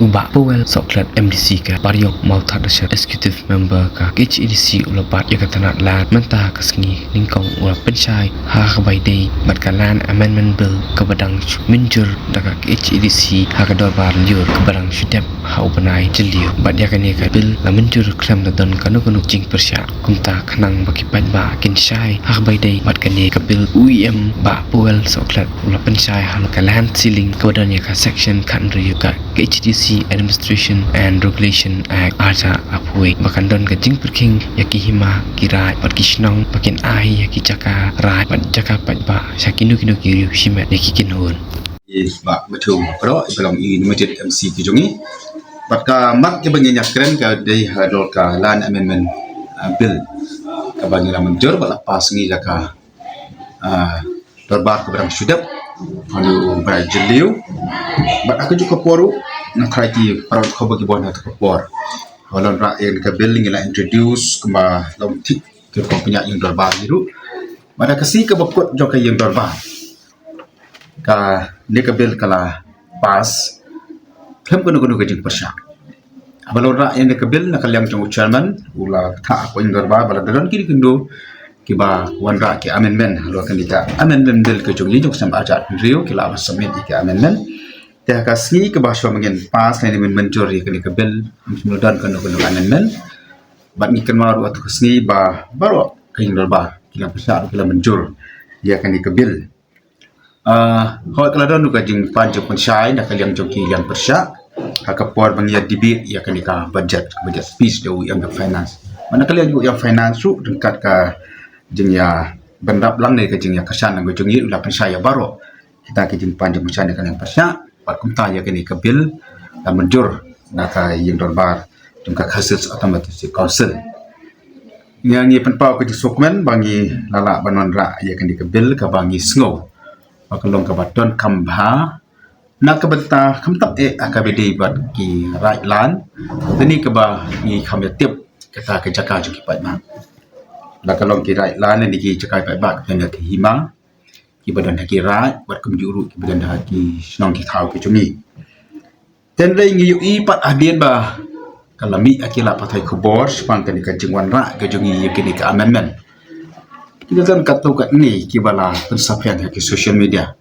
Ubah Powell Soklat MDC ka Pariok Mautadasha Executive Member ka HEDC ulapat ya katanat lat mentah kasngi ningkong ula pensyai ha kabai day batkalan amendment bill kabadang minjur daga HEDC ha kador bar liur kabadang syudep ha ubanai jeliu bat ya kani ka bill la minjur klam da don kanu jing persya kumta kanang baki ba kin syai ha kabai day bat kani ka bill UEM ba Powell Soklat ula pensyai ha kalan ceiling kabadang ya ka section kan riu ka HEDC Administration and Regulation Act aja apui bahkan don kajing perking yaki hima kirai pat kishnong pakin ai yaki jaka rai pat jaka pat ba syakinu kinu kiri shimet yaki kinhun ba betul pro belum ini masjid MC kijungi pat ka mak ke bangnya keren ka dei hadol ka land amendment bill ka bangnya menjur ba lepas ngi jaka terbar ke berang sudap lalu berjeliu bat aku juga poru nak kaiti para khabar ki bona takpor halon ra yang ka building la introduce kema lom tik ke kompunya yang darbar biru pada kasi ke bokot jo ka yang darbar ka ne ka bill kala pas them kono ka jing persya abalon ra yang ka bill na kalyang jong chairman ula tha ko yang darbar bala daron kiri kendo kiba wan ra ke amendment halo kan dita amendment bill ke jong jong sam ajat rio kila submit ke amendment dah kasih ke bahasa mengen pas lain menjur ya kini ke bill mudah kan amendment bat ni kan maru atau kasih bah baru kain darbar kila besar kila menjur ya kini ke bill hal kalau dah nuka jing panjang pensyai nak kalian joki yang persyak hakapor bangia debate ya kini ka budget speech do yang finance mana kalian juga yang finance tu dekat ka jing ya benda lang ni ke jing ya kesan nggo jungi ulah pensyai ya baru kita ke jing panjang pensyai kalian persyak pat kumta ya kini ke bill dan menjur naka yang darbar jumka hasil otomatis council yang ni penpau ke dokumen bangi lala banon ra ya kini ke bill ka bangi sngo pakalong ka baton kambha nak ke benta kamtap akabedi bat ki right land tani ke ba ni khamyatip kata ke jaka juki pat ma bakalong ki right land ni ki jaka pat ba ke hima ki badan haki rat buat kemjuru ki badan haki senang ki tahu ki cumi ten rai ngi yu pat adien ba kalami akila patai kubor spang kan ka jingwan ra ke jungi ki ni ka amendment kita kan katu kat ni ki bala pensapian haki social media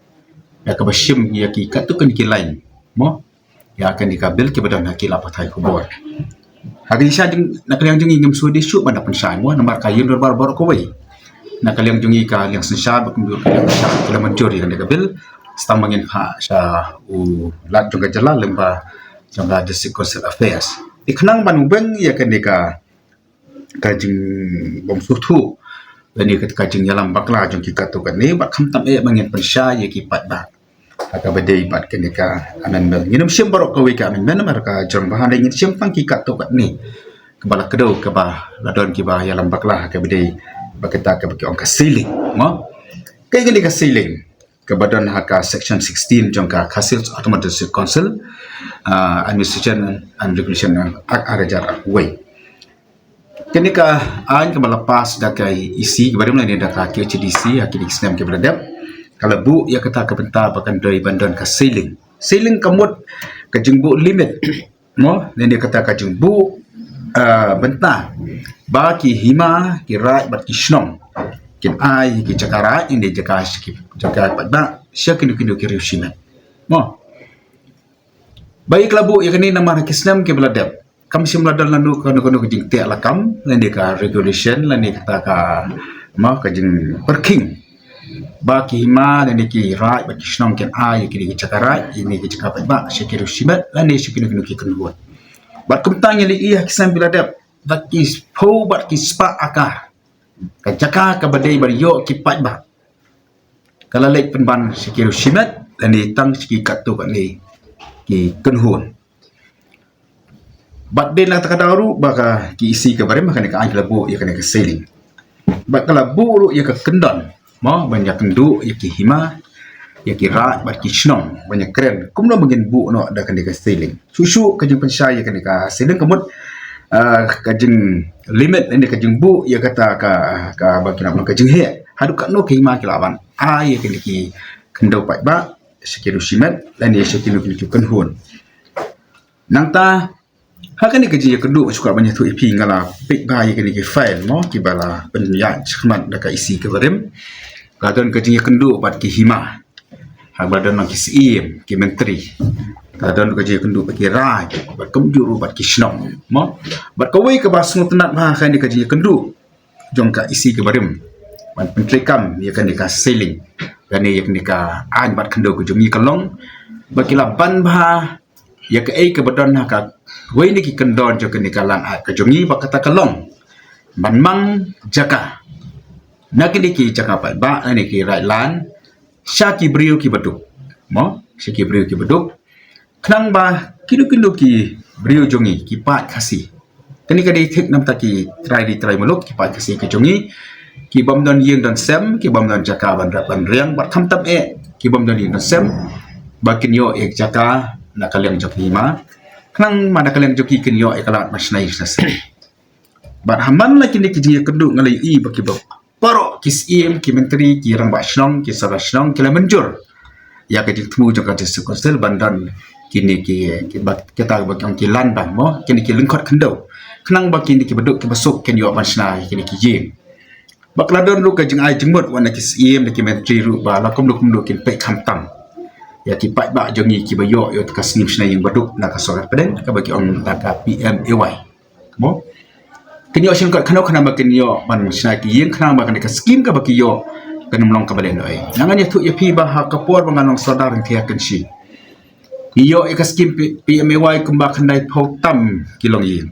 ya ka bashim ya ki katu kan ki lain mo ya kan di ka bil ki badan haki la patai kubor hagi sya jing nak yang jungi ngem sudi syuk banda pensan mo nomor kayin bar ko wei nak kalian jungi ka yang sensar berkunjung kalian kala mencuri kan dia bil stang mangin ha sya lat juga jala lemba jangka district council affairs iknang banubeng ya kan dia kajing bom sutu dan dia kajing yalam bakla jong ki katu kan ni bak khamtam mangin pensya ya ki pat ba aka badai bat kan dia amendment nginum sim barok ka we ka amendment marka jong bahan ngin sim pang ki katu kan ni kebala kedo ke ba ladon ki ba yalam bakla ka badai bakita ke bagi ongka ceiling mo kay gani ka ceiling ke badan haka section 16 jongka hasil automatic council administration and regulation act arajar way kini ka an ke melepas dakai isi kepada mana ni dakai HDC hakiki sistem ke beradab kalau bu ya kata ke benta bahkan dari bandan ka ceiling kamut ke jengbu limit mo dan dia kata ka jengbu benta baki hima kirai bat kishnong kin ai ki jakara inde jaka jaka pada syakin kindu kiri shima mo baiklah bu ya kini nama kisnam ke beladab kam simladal lanu kono jing te alakam lande ka regulation lande kata ka ma ka jing parking baki hima lande ki rai bat kishnong kin ai ki jakara ini ki jaka pada syakin shima lande syakin kindu ki kundu bat kumtang li iya kisam beladab baki po bat ki spa akar ka jaka ka badai bar yo ki pat ba kala lek penban sikiru shimat dan ni tang siki katu kan ni ki kenhun bat den la takadaru baka ki isi ka bare makane ka anjla bu ya kane ka sailing bat kala bu ya ka kendon mo banyak kendu ya ki hima ya ki ra bat ki shnong banyak keren kumno mungkin bu no ada kane ka sailing susu ka jeng pensai ya kane ka sailing kemut kajing limit ini kajing bu ya kata ka bagi nak kajing he hadu kat no ke ma kilawan ai ke ki kendau pai ba sekiru simet dan dia sekiru kan hun nang ta hakan ni kerja kedua suka banyak tu ipi ngala pik ba ye ke file mo ki bala penyan khmat da ka isi ke barem kadon kerja kedua bat ki hima ha badan nak ki sim ki menteri kadon kerja kedua ki rai bat komjuru bat ki shnong mo bat kawai ke bas ngutenat ba kan ni kerja kedua jong ka isi ke barem ban menteri kam ye kan ka sailing dan ye kan ka an bat kendo ku jungi kalong bakila ban ba ya ke ai ke badan ka wei ni ki kendon jo kan ka lan a ke jungi ba kata kalong ban mang jaka nak ni ki jaka ba ni ki rai lan syaki brio ki baduk mo syaki brio ki baduk knang ba kidu ki brio jungi ki pat khasi kani ka di thik nam ta ki try muluk ki pat khasi ki jungi ki bom don yeng don sem ki bom don jaka ban rap ban riang bat kham tam ki bom don yeng don sem bakin yo ek jaka na kaliang joki ma knang mana kaliang joki kin yo ek alat masnai sas bat hamban la kini ki ji kedu ngalai i baki bo paro kis im ki menteri ki rang ba shnong ki sara shnong ki la menjur ya ke ji tmu joka de sukosel bandan kini ki bat kita baki ki lan ban mo kini ki lengkot kendau knang baki ni ki beduk ki besuk kin yo masnai kini ki jing bakladon lu ka jeng ai jengmut wana kis iem ki menteri ru ba la kom lu kin pe kham tam ya ki pat ba jongi ki bayo yo ka snim shna yang baduk na ka sorat peden ka bagi on ta ka PMAY mo kin yo shin ka khano khana ba kin yo ban shna ki yen khana ba kan ka skim ka bagi yo kan mlong ka balen oi nangan ya tu ya pi ba ha ka por ba nganong sodar ki kan shi yo e ka skim PMAY kumba khandai phau tam kilong yin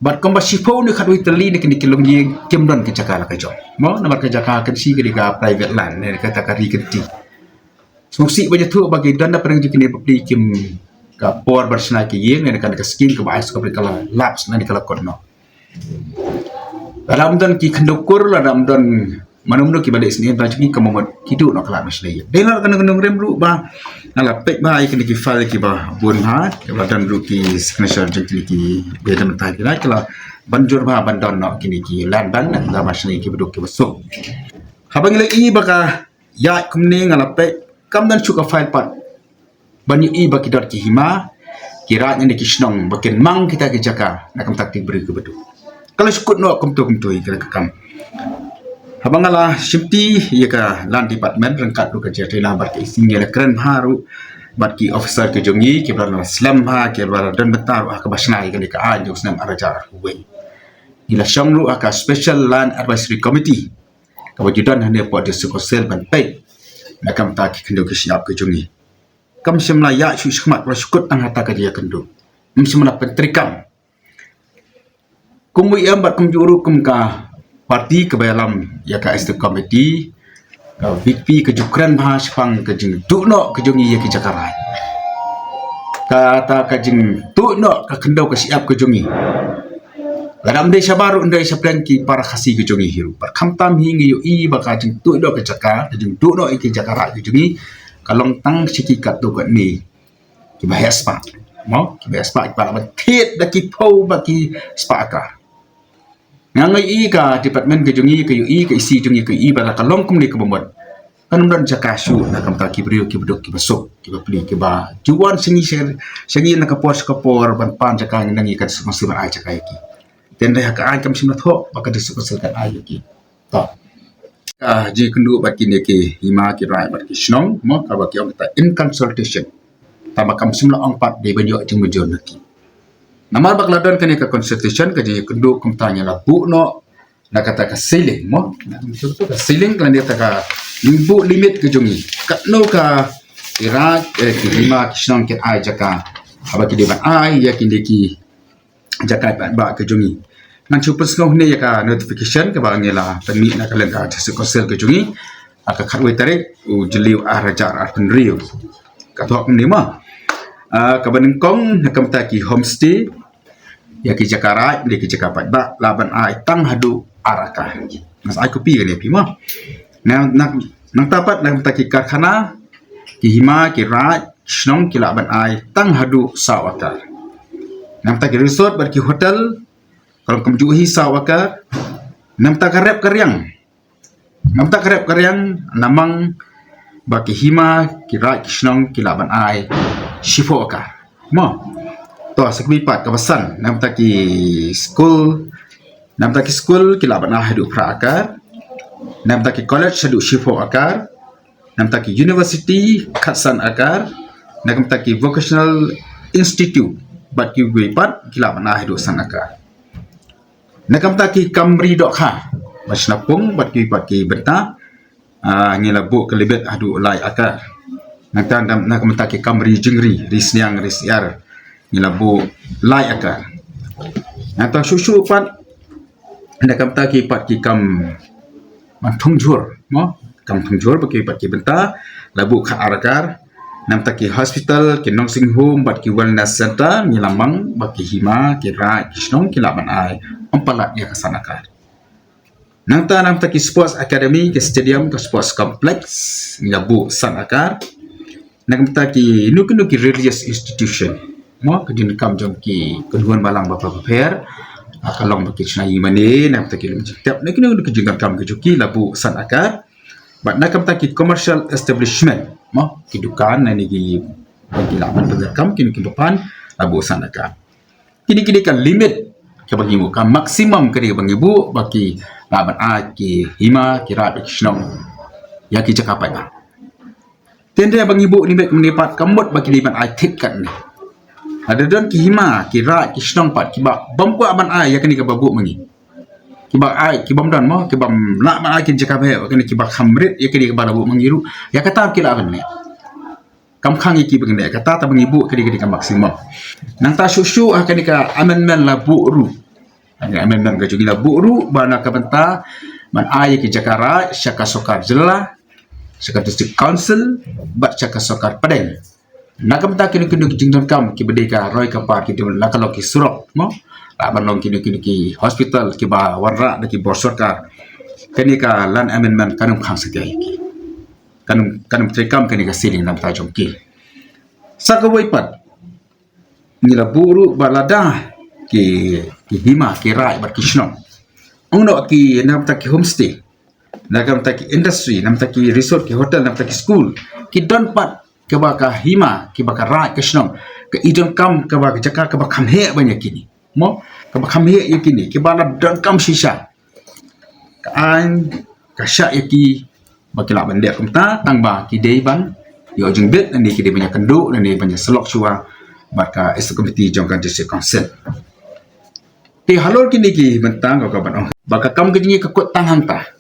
bat komba sifo ni khatwi tali ni kini kilong yeng kemdon ke jakala ka jom mo namar ka jaka kan si ke ka private land ne ka takari kenti smoksi baje tu bagi danda perang jikini publik kim ka por bersna ke yeng ne kan ka skin ka bais ka kala laps na ni kala kono dalam don ki khandokur la dalam don manumno ki balik sini baju ki kamomot kidu no kala masle delar kan ngung remru ba ala pek ba ikini ki file ki ba bun ha ke badan ru ki signature jengki ki bedam ta ki kala banjur ba bandon no kini ki lan ban na masle ki beduk ki besuk habang lagi baka ya kumne ngala pek kam dan chuka file pat bani i baki dot ki hima kira ni ki shnong bakin mang kita ki jaka na kam taktik beri ki beduk kalau sukut no kum tu kira kam habangala shifti ye ka land department rangkat lu kerja trailer bat ki single keren haru bat ki officer ke jongi ke bala slam ha ke bala dan betar ka basnai ke ka anjung snam arajar huwe ila shanglu aka special land advisory committee ka wajudan hande pot de sukosel ban pe na kam ta ki kendo ke siap ke jongi kam semla ya shu shmat wa shukut ang hata ka dia kendo semla pentrikam kumui ambat kum juru kum ka parti kebayalam ya ka este committee VP ke jukran bahas pang ke jing tukno ke jongi ya ke jakarai kata ke jing tukno ke kendau ke siap ke jongi gadam desa baru ndai saplan ki para khasi ke jongi hiru par khamtam hingi yo i baka jing tukno ke jakar ke jing tukno ke jakara ke jongi kalong tang siki kat tu kat ni ki bahas pa mo ki bahas pa ba thet da ki pau ba ki spaka ngangai i ka department ke jungi ke ui ke isi jungi ke i bala kalong kum ni ke bomot kan don jakasu na kam ta ki brio ki bedok ki besok ki beli ki ba juan sengi na kapor ban pan jaka ngi ka semasa ba ai jaka ki ten deh ka ai kam simna tho ba ka desu ko kan ai ki to ji kundu ba ki ne ki hima ki rai ba ki snong mo ka ba ki ong ta in consultation ta ba kam simna ong pat de banyo jing mujon ki namar bakladon kani ka constitution ka je kundu kum tanya la bu no na kata ka ceiling mo ka ceiling kan dia ka limbu limit ke jongi kat no ka ira ki lima kisnong ke ai jaka aba ki deban ai ya ki deki jaka ba ke jongi nan chu pesno ne ya ka notification ke ba ngela tani na kalen ka se ko sel ke jongi aka khatwe tarik u jeliu arajar arpen rio ka thok ni ma ka banengkong nakam ta ki homestay ya ki jakara de ki jakapat ba laban ai tang hadu araka mas ai kopi ni pi ma nang tapat nang ta ki karkhana ki hima ki raj snong ki laban ai tang hadu sawaka nang ta ki resort bar ki hotel kalau kum juhi sawaka nang ta karep karyang namang baki hima kira kishnong kilaban ai shifo ka mo to sakbi pat kawasan nam taki school kilaban ai hadu pra akar nam taki college hadu shifo akar nam taki university khatsan akar nam taki vocational institute bat ki gui pat kilaban ai hadu san akar nakam taki kamri dok ha masnapung bat ki benta ngila bu kelibet adu lai akar nanti nak mentaki kamri jengri risniang risyar ngila bu lai akar nanti susu pat nak mentaki pat ki kam thungjur mo kam thungjur baki pat ki benta labu kha arakar nam taki hospital ki nursing home bat ki wellness center ngila mang baki hima ki ra kisnong kilaban ai ampalat ya kasanakar nangta nam taki sports academy ke stadium ke sports complex ngabu san akar nang taki nuki religious institution mo ke din kam jom ki keduan balang bapa paper akalong baki chnai mane nam taki lum tap nuki jingam kam ke juki labu san akar bat nakam taki commercial establishment mo ki dukan nani ki bagi laban kam kini depan labu san akar kini kan limit ke bagi mu kan maksimum ke bagi bu bagi laban a ki hima kira kishnong ya ki cakapai ba tende bagi bu ni menipat kamut bagi liban ai tikkan ni ada don ki hima kira kishnong pat ki ba bam ku aban ai ya kini ke babu mengi ki ba ai ki bam don mo ki bam la ma ai ki cakapai kini ki ba khamrit ya kini ke babu mengiru ya kata ki laban ni kam khang iki bagi kata ta bagi bu kini ke maksimum nang ta susu akan ke amendment la bu ru amendment ke juga buru bana ka benta man ai ki jakara syaka sokar jela syaka district council bat syaka sokar padeng nak benta kini jingdon kam ki bedeka roy ka par ki la kalau ki surok mo la balong kini hospital ki ba warra de ki bor sarkar kini ka lan amendment kanum khang setia ki kanum trekam kini ka siling nam ta jom ki sakawai pat nila buru balada ki hima ki rai bar kishnong ongno ki nam taki homestay nam taki industry nam taki resort ki hotel nam taki school ki don pat ke ba ka hima ki ba ka rai kishnong ke idon kam ke ba jaka ke ba kham he banyak kini mo ke ba kham he yakini ki ba don kam shisha ka an ka sha yaki ba ki la bande kumta tang ba ki dei ban yo jeng bet ni ki de banyak kendu ni banyak selok chua maka executive jongkan district council ti halor kini ki bentang ko kaban baka kam kini ka kot tang hangta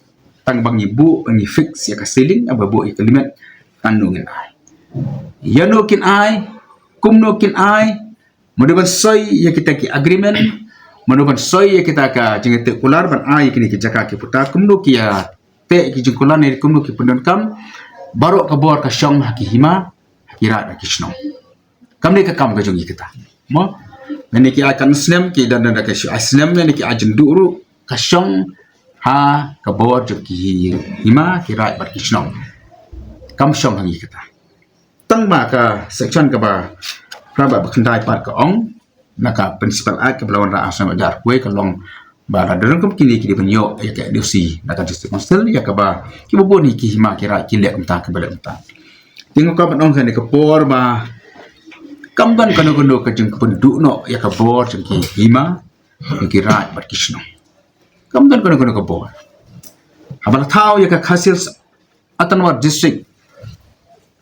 tang bang ibu bang fix ya ka ceiling ababu ya kalimat tanungin ai ya no kin ai kum no kin ai modeban soy ya kita ki agreement modeban soy ya kita ka jengete kular ban ai kini ki jaka ki puta kum no ki ya te ki jengkulan ni kum no ki pundon kam baru ka bor ka syong haki hima kira da kisno kam ni ka kam ka jongi kita mo nani ki akan muslim ki dan ka islam nani ki ajin duru kasyong ha ka bor jo ki hima kira bar kisno kam syong hangi kita tang ma ka section ka ba ba khandai par ka ong naka principal ai ka belawan ra asam dar kue ka long ba ra dalam kam kini ki banyo ya ka diusi naka district council ya ka ba ki bo ni ki hima kira ki le umta ka bele umta tingo ka ban ong ka ni ka por ba kamban kano ka jeng penduk no ya ka bor jeng ki hima ki rat bar kisno kamban kano ka bor abal thau ya ka khasil atanwar district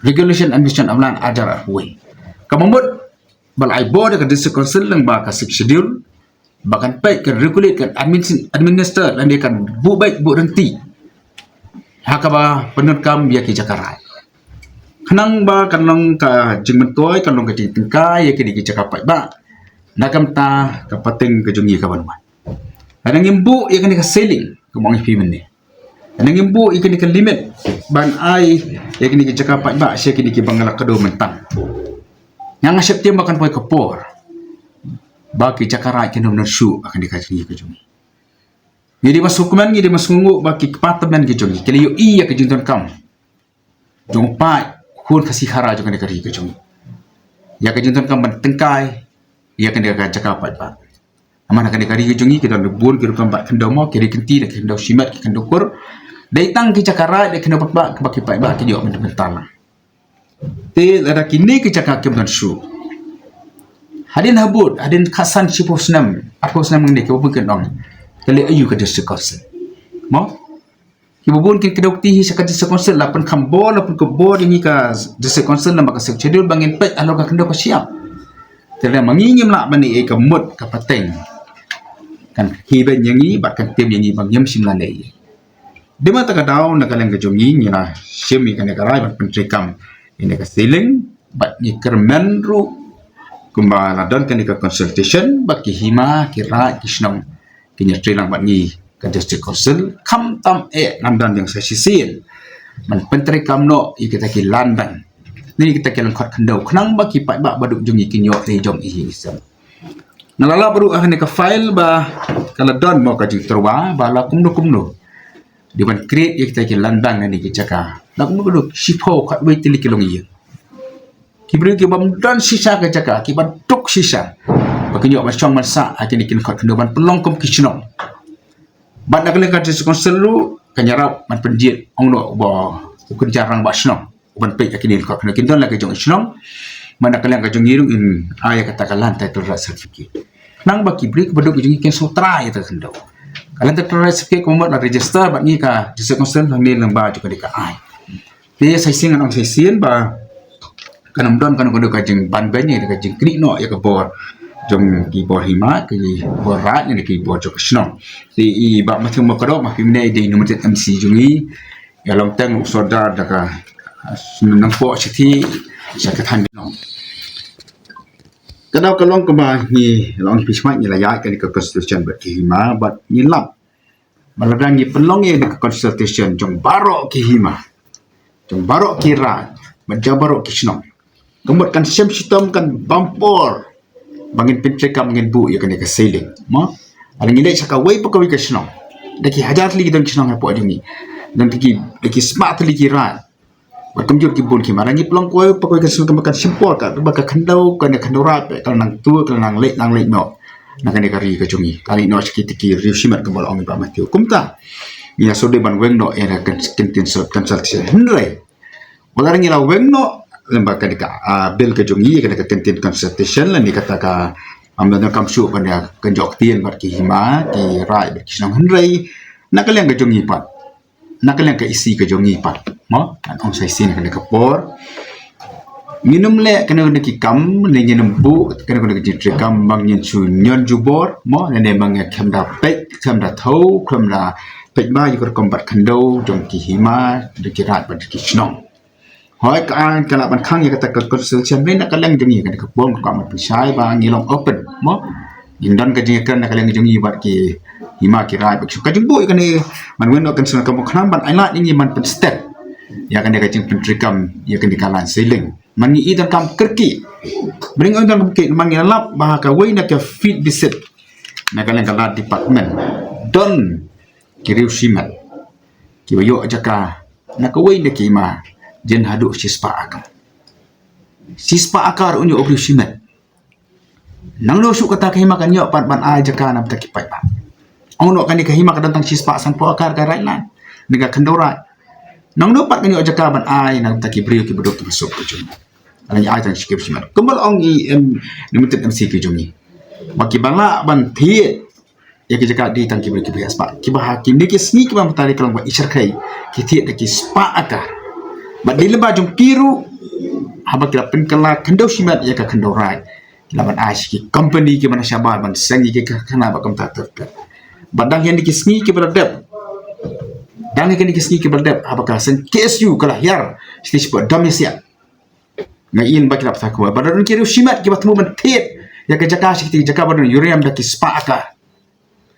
regulation and mission amlan ajar we kamamut bal ai bor ka district council lang ba ka schedule bahkan baik kan regulate kan administer dan dia kan bu baik bu renti hakaba penurkam ya ki jakarai kanang ba kanang ka jingmentoy kanang ka tingkai ya ki jakapai ba nakam ta ka pating ka jungi ka banwan kanang imbu ya kan ka selling ka mong payment ni kanang imbu ya kan ka limit ban ai ya kan ki jakapai ba sia ki bangala kado mentang yang September kan poy kapor baki cakarai kena menersuk akan dikasih ke jungi. Jadi mas hukuman ni dia mas ngunguk baki kepataman ke jungi. Kalau yo iya ke juntan kam. Jong pai kun kasih hara jangan dikasih ke jungi. Ya ke juntan kam tengkai ia akan dikasih cakapai pak. Aman akan dikasih ke jungi kita nebun kita kam pak kendau mau kiri kenti dak kendau simat kendau kur Datang ki cakara de kena ba ke baki pai ba ki yo mentala. Te ada kini ki cakar ke su. Hadin habut, hadin khasan siposnam, aposnam ngi ke bu ke dong. Kali ayu ke district council. Mo? Ki bubun ki kedokti hi sakat district council lapan kambol lapan ke board ini ka district council nama ka schedule bangin pet alo ka kendo ka siap. Tela mangingim la bani e ka mut ka pateng. Kan hi ben yangi bat kan tim yangi bang yam sim la nei. Dema ta ka daw na kaleng ka jongi ni na simi kan ka rai bat pentri kam ini ka ceiling bat ni kermen ru kumba la don kan ka consultation bat ki hima ki ra ki snong ki nyatri lang bat ni ka district council kam tam nam dan yang sesisin man pentri kam no i kita ki landan ni kita ki lang khot khandau khnang ba ki pai ba baduk jongi ki nyo te jong i isam nalala baru ahne ka file ba kala don mo ka ji terwa ba la kumno di ban create kita ki landang ni ki caka nak mo do sipo khat wei tili ki long yi ki bri ki bam don sisa ka caka ki ban tuk sisa ba ki nyok ma chong man sa a ki ni kin khat kendo ban pelong kom ki chnong ban nak le ka dis konselu ka nyarap man penjit ong no ba kun jarang ba chnong ban pe ki ni khat kendo kin don la ka jong chnong man nak le ka jong yirung in aya kata kalan title certificate nang ba ki bri ki baduk jong kin sutra ya ta kendo kalian tertulis ke komod la register bat ni ka district council hang ni lamba juga deka ai dia sai sing anong sai sien ba kanam don kan ko ka jing ban ben ni ka jing kri no ya ka bor jong ki bor hima ki bor rat ni ki bor jok snong ti i ba ma thum ma ko ma pimne de numet mc jungi ya long tang soda da ka nang po chi sa ka than no kadau kalong ke bah ni long pismat ni layak ke constitution bat ki hima bat ni lap maladang ni pelong ye ke constitution jong barok ki hima jong barok ki ra bat jabarok ki snong kembut kan system kan bampor bangin pintre kam ngin bu ye kan ke sailing ma aling ile saka wei pakawi ke snong deki hajar li don snong po adimi dan deki smart li ki ra Berkemjur ki bun ki marangi pelong koi pakoi ka sulkan makan simpol ka ba ka khandau ka ne khandora pe ka nang tu ka nang le no na ka ne kari ka chungi kali no sikit ki riusimat ka bol ong ba matiu kumta ya so de ban weng no era kan kintin so consultation hendrai wala ringi la weng no lemba ka dika bill ka chungi ka kintin consultation la ni kata ka amna kam su ka ne kan jok tien bat ki hima ki rai bat ki snong hendrai na ka leng ka chungi pat na ka leng ka isi ka chungi pat mo an ong sai sin kena kapor minum le kena ki kam ne nyen bu kena ki kam bang nyen chu nyon jubor mo ne bang kham da pe kham da thau kham da pe ba yu ko bat khando jong ki hima de ki rat bat ki snong hoi ka an kala ban khang ya kata consultation ne na kaleng jong yi kena kapor ko ma pisai ba ngilong open mo Jindan ka jing kan nakaleng jong yi bat ki hima ki rat bat ka jong bu kan ne man wen no kan sun ka mo kham ban ai la ni man pen step ya kan dia kacing pentrikam ya kan dikalan sailing mangi idan kam kerki bring on dan ke mangi lap bah ka wei na ka fit visit na kan kala department don kiriu simat ki yo jaka na ka wei na ki ma jen hadu sispa akar unyo obri simat nang lo su kata ka hima kan yo pat ban a jaka na ta ki pai pa ono kan ka hima ka tentang sispa san po akar ka railan nega kendora nang dapat kanyo jaka ban ai nang taki brio ki bodok ki masuk ko jung ala ai tan skip simat kumbal ong i limited mc ki jungi baki bala ban thiet ya ki jaka di tan ki brio ki bias pa ki bah ki ni ki sni ki ban tari kalong ba isar kai ki thiet ki spa aka ba di leba jung piru haba kila pen kala kendo simat ya ka kendo rai kila ban ai ki company ki ban syabal ban sangi ki kana ba kam ta ter badang yang ki sni ki berdep dan kini kisni ke berdep apakah sen KSU kalah yar stage buat damisia ngain bakilap takwa badarun kiri simat ki batmu mentit ya ke jaka sikti jaka badun yuriam daki spa aka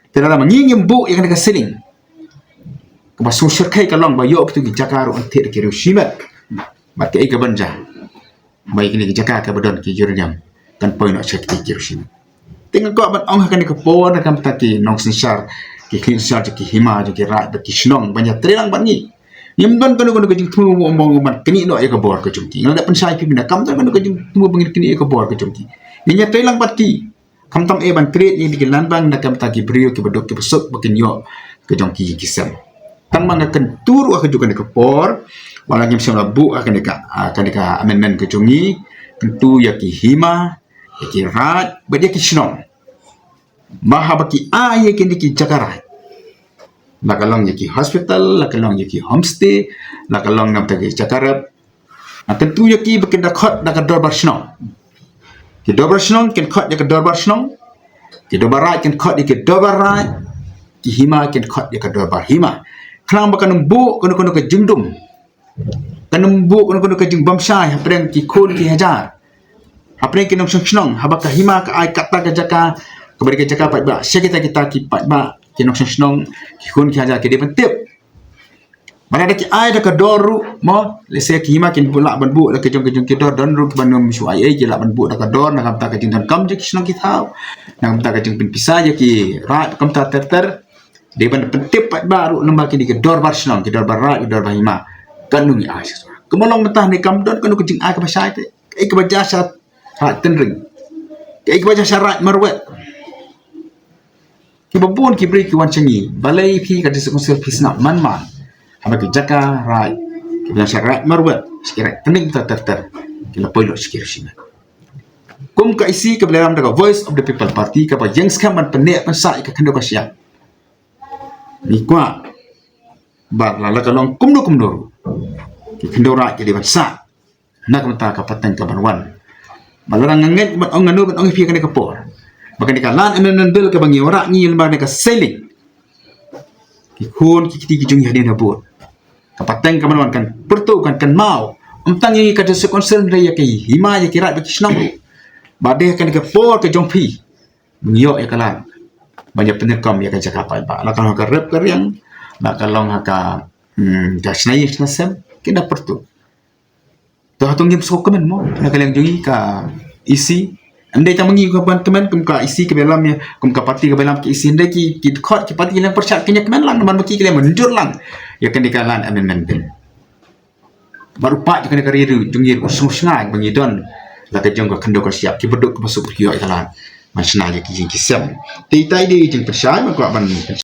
terala mangingim bu yang ka seling ke basu syirkai kalong ba yo tu ki jaka ru antit kiri simat mat ke banja baik ini jaka ka badun ki yuriam kan poin nak sikti kiri simat tinggal ko ban ong kan ke pon kan taki nong sinsar ki clean shot ki hima ki rat ki snong banyak trilang ban ni yim don kan ko jing tu mo ban kini no ya ka bor ka chungki ngal da pen sai pi bina kam tan kan ko jing tu bangir kini ka bor ka chungki ni nya trilang bat ki kam tam e ban create ni ki lan bang na kam ta ki brio ki bodok ki besok bakin yo ka jong ki sam tan manga kentur wa kejukan ke por wala ngim sem bu akan deka amendment ke jongi kentu ya ki hima ya ki rat ba ki shnong maha baki ye ki diki jakarai lakalong ya ki hospital lakalong ya ki homestay lakalong nam tagi jakarap tentu ya ki bakin dakot dak dorbar shnong ki dorbar shnong ken khot ya ke dorbar shnong ki dorbar rat ken khot ya ke dorbar rat ki hima ken khot ya ke dorbar hima klang bakan bu kono ke jingdum kanum bu kono ke jing bamsai hapreng ki khun ki hajar hapreng ki nong shnong habaka hima ka ai kata ke jaka kepada ke jaka pat ba syakita kita ki pat ba ki nong shnong ki khun ki hajar ke dia pentip mana ada ki ai da ka doru mo lese ki hima kin pula ban bu da ke jong ki dor don ru ban nom su ai ki la ban bu da ka dor na kam ta ke jing dan kam je ki shnong ki thau na kam ta ke jing pin pisa je ki rat kam ta ter dia ban pentip pat baru lemba ki di ke dor bar shnong ki dor bar rat dor bar hima kanungi ai kemolong mentah ni kam don kanu ke jing ai ka pasai te ai ka baja sat rat tenring ai ka baja syarat marwat ki babun ki beri ki wan changi balai pi ka disekonsel pisna man haba ki jaka rai ki baja syarat marwat sekira tening ta ter ki la poilo sekira sina kum ka isi ka belaram daga voice of the people party ka ba yang skam man penek pensa ka kendo ka siap ni kwa bar la la kalong kumdu ki kendo rai ki dewansa nak mata ka pateng ka banwan malarang nganget bat ong nganu bat ong pi ka ne ka por maka ni kalan amendment bill ka bangi ora ni lembar ne ka selling ki khun ki kiti ki jung hadin habut ka pateng ka banwan kan pertu kan mau tang yi ka de concern re ya ki hima ya ki rat ba ki snam bade kan ka por ka jong pi ngio ya kalan banyak penerkam ya kan cakap apa lah kalau ka rep ka riang lah kalau ka dasnai snasem kena pertu to hatung game sok kemen mo na kalang jungi ka isi andai ta mangi ka ban kemen kum ka isi ke dalam ya kum ka parti ke dalam ki isi andai ki khot ki parti lang persat kenya kemen lang man baki ke mundur lang ya kan dikalan amendment bill baru pak kan ka riru jungi usung sngai bangi don la ka jong ka khando ka siap ki beduk ka masuk ki yo ikalan masna ya ki siap ti tai di jing persai man ko ban